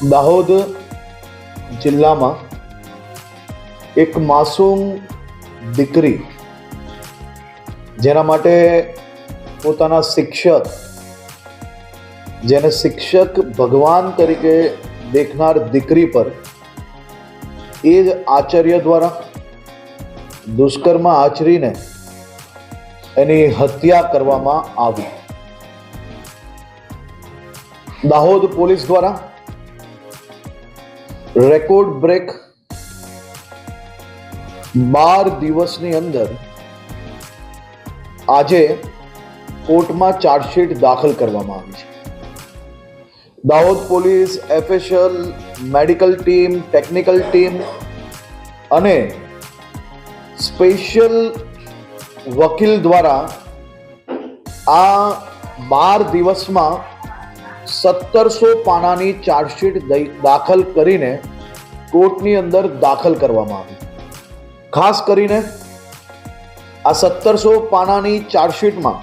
દાહોદ જિલ્લામાં એક માસૂમ દીકરી જેના માટે પોતાના શિક્ષક, જેને શિક્ષક ભગવાન તરીકે દેખનાર દીકરી પર એ જ આચાર્ય દ્વારા દુષ્કર્મ આચરીને એની હત્યા કરવામાં આવી. દાહોદ પોલીસ દ્વારા રેકોર્ડ બ્રેક 12 દિવસની અંદર આજે કોર્ટમાં ચાર્જશીટ દાખલ કરવામાં આવી છે. Dahod police, FSL, medical team, technical team અને સ્પેશિયલ વકીલ દ્વારા આ 12 દિવસમાં 1700 પાનાની ચાર્જશીટ દાખલ કરીને કોર્ટની અંદર દાખલ કરવામાં આવી. ખાસ કરીને આ 1700 પાનાની ચાર્જશીટમાં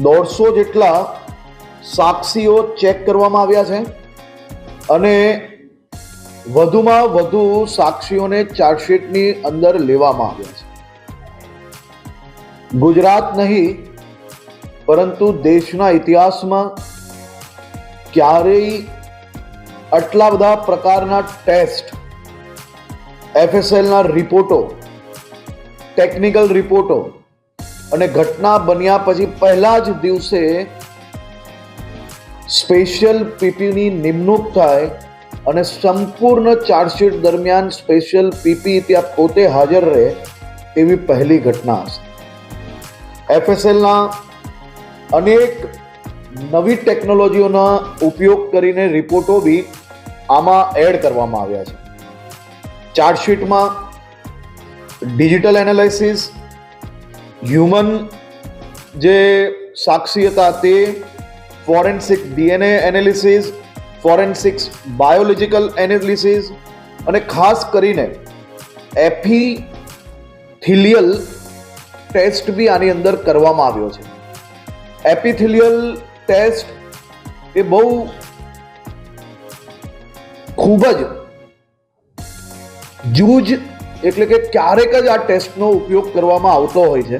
150 જેટલા સાક્ષીઓ ચેક કરવામાં આવ્યા છે અને વધુમાં વધુ સાક્ષીઓને ચાર્જશીટની અંદર લેવામાં આવ્યા છે. ગુજરાત નહીં પરંતુ દેશના ઇતિહાસમાં ક્યારેય આટલા બધા પ્રકારના ટેસ્ટ, એફએસએલના રિપોર્ટો, ટેકનિકલ રિપોર્ટો અને ઘટના બન્યા પછી પહેલા જ દિવસે સ્પેશિયલ પીપીની નિમણૂક થાય અને સંપૂર્ણ ચાર્જશીટ દરમિયાન સ્પેશિયલ પીપી ત્યાં પોતે હાજર રહે એવી પહેલી ઘટના હશે. એફએસએલના અનેક નવી ટેકનોલોજીઓના ઉપયોગ કરીને રિપોર્ટો બી આમાં એડ કરવામાં આવ્યા છે. ચાર્જશીટમાં ડિજિટલ એનાલિસિસ, હ્યુમન જે સાક્ષી હતા તે, forensic DNA analysis, forensics biological analysis અને ખાસ કરીને એપિથેલિયલ ટેસ્ટ બી આની અંદર કરવામાં આવ્યો છે. એપિથેલિયલ ટેસ્ટ એ બહુ ખૂબ જ જૂજ એટલે કે ક્યારેક જ આ ટેસ્ટનો ઉપયોગ કરવામાં આવતો હોય છે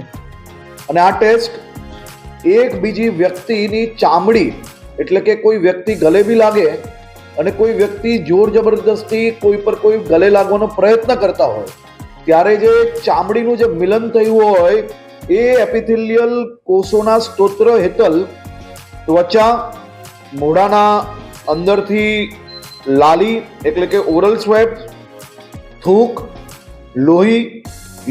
અને આ ટેસ્ટ એક બીજી વ્યક્તિની ચામડી એટલે કે કોઈ વ્યક્તિ ગલે બી લાગે અને કોઈ વ્યક્તિ જોર જબરદસ્તી કોઈ પર કોઈ ગલે લાગવાનો પ્રયત્ન કરતા હોય ત્યારે જે ચામડીનું જે મિલન થયું હોય એ એપિથેલિયલ કોષોના સ્તોત્ર હેઠળ ત્વચા, મોઢાના અંદરથી લાલી એટલે કે ઓરલ સ્વેબ, થૂક, લોહી,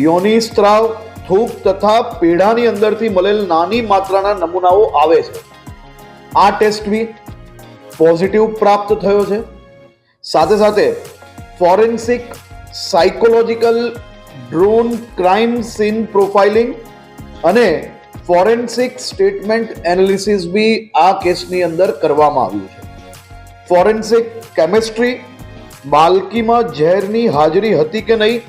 યોની સ્ત્રાવ, થૂક તથા પેઢાની અંદરથી મળેલ નાની માત્રાના નમૂનાઓ આવે છે. આ ટેસ્ટ બી પોઝિટિવ પ્રાપ્ત થયો છે. સાથે સાથે forensic psychological drone crime scene profiling અને ફોરેન્સિક સ્ટેટમેન્ટ એનાલિસિસ બી આ કેસની અંદર કરવામાં આવ્યું છે. ફોરેન્સિક કેમિસ્ટ્રી, બાળકીમાં ઝેરની હાજરી હતી કે નહીં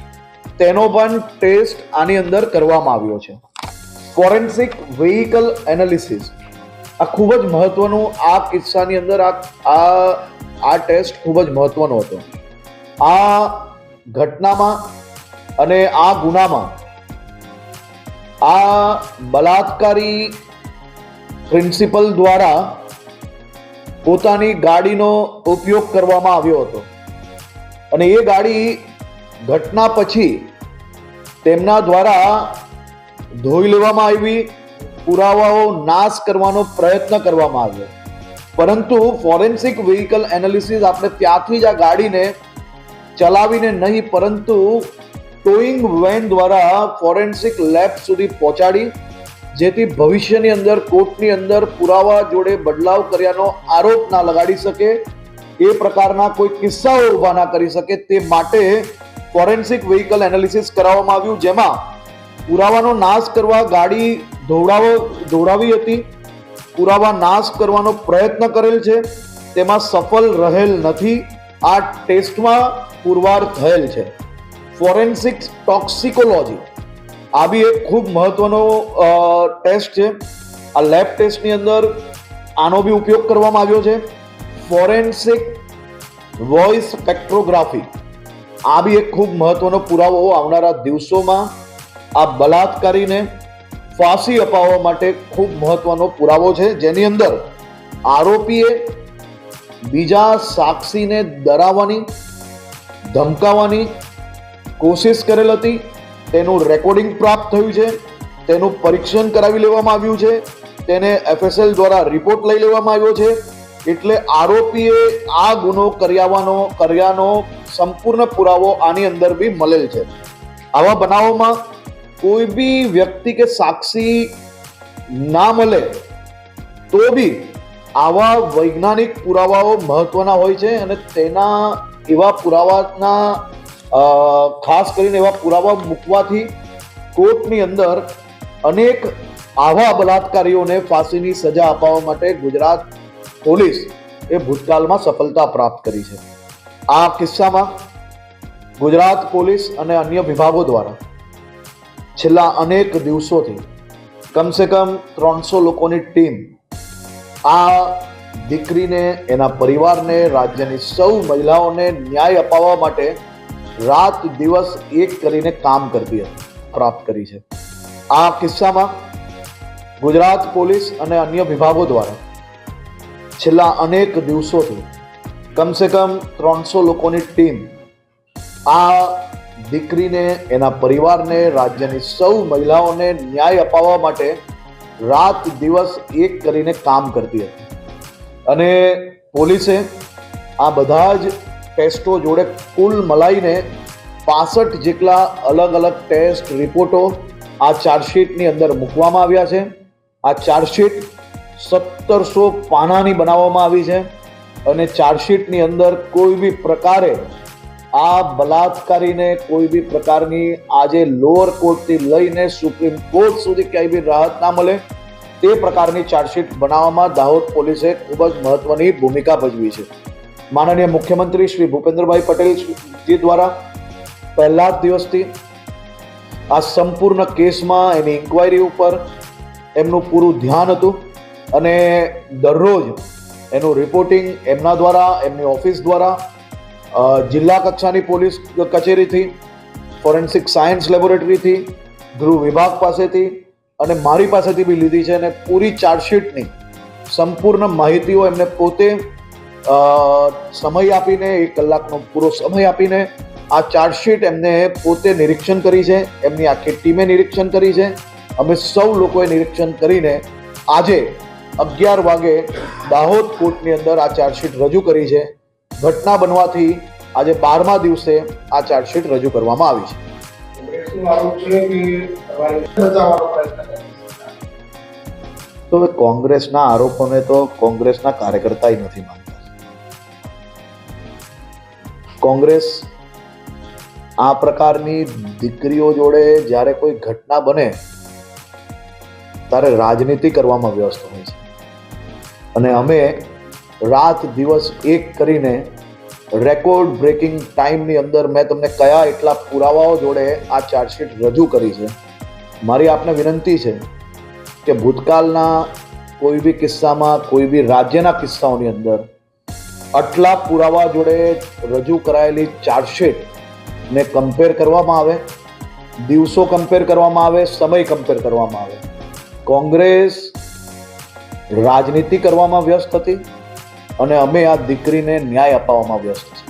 તેનો પણ ટેસ્ટ આની અંદર કરવામાં આવ્યો છે. ફોરેન્સિક વ્હીકલ એનાલિસિસ આ ખૂબ જ મહત્વનું, આ કિસ્સાની અંદર આ ટેસ્ટ ખૂબ જ મહત્વનો હતો. આ ઘટનામાં અને આ ગુનામાં આ બલાત્કારી પ્રિન્સિપલ દ્વારા પોતાની ગાડીનો ઉપયોગ કરવામાં આવ્યો હતો અને એ ગાડી ઘટના પછી તેમના દ્વારા ધોઈ લેવામાં આવી, પુરાવાઓ નાશ કરવાનો પ્રયત્ન કરવામાં આવ્યો. પરંતુ ફોરેન્સિક વ્હીકલ એનાલિસિસ આપણે ત્યાંથી જ આ ગાડીને ચલાવીને નહીં પરંતુ ટોઈંગ વેન દ્વારા ફોરેન્સિક લેબ સુધી પહોંચાડી, જેથી ભવિષ્યની અંદર કોર્ટની અંદર પુરાવા જોડે બદલાવ કર્યાનો આરોપ ના લગાડી શકે, એ પ્રકારના કોઈ કિસ્સાઓ ઊભા ના કરી શકે તે માટે ફોરેન્સિક વ્હીકલ એનાલિસિસ કરાવવામાં આવ્યું, જેમાં પુરાવાનો નાશ કરવા ગાડી દોડાવી હતી, પુરાવા નાશ કરવાનો પ્રયત્ન કરેલ છે, તેમાં સફળ રહેલ નથી. આ ટેસ્ટમાં પુરવાર થયેલ છે. ફોરેન્સિક ટોક્સિકોલોજી આ બી એક ખૂબ મહત્વનો ટેસ્ટ છે. આ લેબ ટેસ્ટની અંદર આનો બી ઉપયોગ કરવામાં આવ્યો છે. ફોરેન્સિક વોઇસ સ્પેક્ટ્રોગ્રાફી, આ બી એક ખૂબ મહત્વનો પુરાવો આવનારા દિવસોમાં આ બલાત્કારીને ફાંસી અપાવવા માટે ખૂબ મહત્વનો પુરાવો છે, જેની અંદર આરોપીએ બીજા સાક્ષીને ડરાવવાની, ધમકાવવાની કોશિશ કરેલ હતી. તેનું રેકોર્ડિંગ પ્રાપ્ત થયું છે, તેનું પરીક્ષણ કરાવી લેવામાં આવ્યું છે, તેને FSL દ્વારા રિપોર્ટ લઈ લેવામાં આવ્યો છે. એટલે આરોપીએ આ ગુનો કર્યાનો સંપૂર્ણ પુરાવો આની અંદર બી મળેલ છે. આવા બનાવોમાં કોઈ બી વ્યક્તિ કે સાક્ષી ના મળે તો બી આવા વૈજ્ઞાનિક પુરાવાઓ મહત્વના હોય છે, અને તેના એવા પુરાવાના ખાસ કરીને એવા પુરાવા મૂકવાથી કોર્ટની અંદર અનેક આવા બલાત્કારીઓને ફાંસીની સજા અપાવવા માટે ગુજરાત પોલીસ એ ભૂતકાળમાં સફળતા પ્રાપ્ત કરી છે. આ કિસ્સામાં ગુજરાત પોલીસ અને અન્ય વિભાગો દ્વારા છેલ્લા અનેક દિવસોથી કમસે કમ 300 લોકોની ટીમ આ દીકરીને, એના પરિવારને, રાજ્યની સૌ મહિલાઓને ન્યાય અપાવવા માટે રાત દિવસ એક કરીને કામ કરતી હતી, પ્રાપ્ત કરી છે. આ કિસ્સામાં ગુજરાત પોલીસ અને અન્ય વિભાગો દ્વારા છેલ્લા અનેક દિવસોથી કમસે કમ 300 લોકોની ટીમ આ દીકરીને, એના પરિવારને, રાજ્યની સૌ મહિલાઓને ન્યાય અપાવવા માટે રાત દિવસ એક કરીને કામ કરતી હતી. અને પોલીસે આ બધા જ ટેસ્ટો જોડે કુલ મલાઈને 65 જેટલા અલગ અલગ ટેસ્ટ રિપોર્ટો આ ચાર્જશીટની અંદર મૂકવામાં આવ્યા છે. આ ચાર્જશીટ 1700 પાનાની બનાવવામાં આવી છે, અને ચાર્જશીટની અંદર કોઈ બી પ્રકારે આ બલાત્કારીને કોઈ બી પ્રકારની આજે લોઅર કોર્ટથી લઈને સુપ્રીમ કોર્ટ સુધી ક્યાંય બી રાહત ના મળે તે પ્રકારની ચાર્જશીટ બનાવવામાં દાહોદ પોલીસે ખૂબ જ મહત્વની ભૂમિકા ભજવી છે. માનનીય મુખ્યમંત્રી શ્રી ભૂપેન્દ્રભાઈ પટેલજી દ્વારા પહેલા જ દિવસથી આ સંપૂર્ણ કેસમાં એની ઇન્ક્વાયરી ઉપર એમનું પૂરું ધ્યાન હતું, અને દરરોજ એનું રિપોર્ટિંગ એમના દ્વારા, એમની ઓફિસ દ્વારા, જિલ્લા કક્ષાની પોલીસ કચેરીથી, ફોરેન્સિક સાયન્સ લેબોરેટરીથી, ગૃહ વિભાગ પાસેથી અને મારી પાસેથી બી લીધી છે. અને પૂરી ચાર્જશીટની સંપૂર્ણ માહિતીઓ એમને પોતે સમય આપીને, 1 કલાકનો પૂરો સમય આપીને આ ચાર્જશીટ એમને પોતે નિરીક્ષણ કરી છે. એમની આખી ટીમે નિરીક્ષણ કરી છે. અમે સૌ લોકોએ નિરીક્ષણ કરીને આજે 11 વાગે દાહોદ કોર્ટની અંદર આ ચાર્જશીટ રજૂ કરી છે. ઘટના બનવાથી આજે 12મા દિવસે આ ચાર્જશીટ રજૂ કરવામાં આવી છે. તો કોંગ્રેસના આરોપોને તો કોંગ્રેસના કાર્યકર્તા નથી માનતા. કોંગ્રેસ આ પ્રકારની દીકરીઓ જોડે જ્યારે કોઈ ઘટના બને ત્યારે રાજનીતિ કરવામાં વ્યસ્ત હોય છે, અને અમે રાત દિવસ એક કરીને રેકોર્ડ બ્રેકિંગ ટાઈમની અંદર મેં તમને કયા એટલા પુરાવાઓ જોડે આ ચાર્જશીટ રજૂ કરી છે. મારી આપને વિનંતી છે કે ભૂતકાળના કોઈ બી કિસ્સામાં, કોઈ બી રાજ્યના કિસ્સાઓની અંદર આટલા પુરાવા જોડે રજૂ કરાયેલી ચાર્જશીટ ને કમ્પેર કરવામાં આવે, દિવસો કમ્પેર કરવામાં આવે, સમય કમ્પેર કરવામાં આવે. કોંગ્રેસ રાજનીતિ કરવામાં વ્યસ્ત હતી, અને અમે આ દીકરીને ન્યાય અપાવવામાં વ્યસ્ત છીએ.